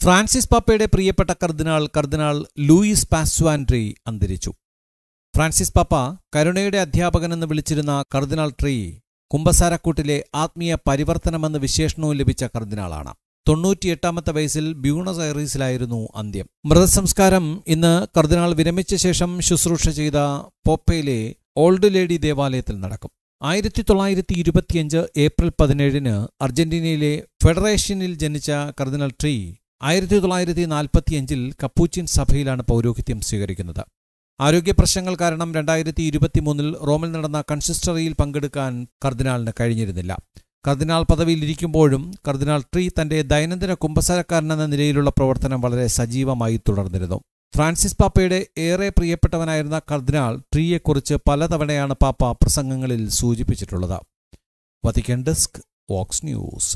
Francis പാപ്പയുടെ പ്രിയപ്പെട്ട കർദിനാൾ Luis Paswan tree അന്തരിച്ചു. ഫ്രാൻസിസ് പാപ്പ കരുണയുടെ അധ്യാപകനെന്ന് വിളിച്ചിരുന്ന കർദിനാൾ ട്രീ കുമ്പസാരക്കൂട്ടിലെ ആത്മീയ പരിവർത്തനമെന്ന് വിശേഷണവും ലഭിച്ച കർദിനാളാണ്. 98-ാമത്തെ വയസ്സിൽ ബ്യൂണസ് ഐറീസിലായിരുന്നു അന്ത്യം. മൃതസംസ്കാരം ഇന്ന് കർദിനാൾ വിരമിച്ച ശേഷം ശുശ്രൂഷ ചെയ്ത പോപ്പയിലെ ഓൾഡ് ലേഡി ദേവാലയത്തിൽ നടക്കും. 1925 ഏപ്രിൽ 17 അർജന്റീനയിലെ ഫെഡറേഷനിൽ ജനിച്ച കർദിനാൾ ട്രീ 1945 കപ്പൂച്ചിൻ സഭയിലാണ് പൗരോഹിത്യം സ്വീകരിക്കുന്നത്. ആരോഗ്യപ്രശ്നങ്ങൾ കാരണം 2023 റോമിൽ നടന്ന കൺസിസ്റ്ററിയിൽ പങ്കെടുക്കാൻ കർദിനാളിന് കഴിഞ്ഞിരുന്നില്ല. കർദിനാൾ പദവിയിലിരിക്കുമ്പോഴും കർദിനാൾ ട്രീ തന്റെ ദൈനംദിന കുമ്പസാരക്കാരനെന്ന നിലയിലുള്ള പ്രവർത്തനം വളരെ സജീവമായി തുടർന്നിരുന്നു. ഫ്രാൻസിസ് പാപ്പയുടെ ഏറെ പ്രിയപ്പെട്ടവനായിരുന്ന കർദിനാൾ ട്രീയെക്കുറിച്ച് പലതവണയാണ് പാപ്പ പ്രസംഗങ്ങളിൽ സൂചിപ്പിച്ചിട്ടുള്ളത്. Vatican desk, Vox news.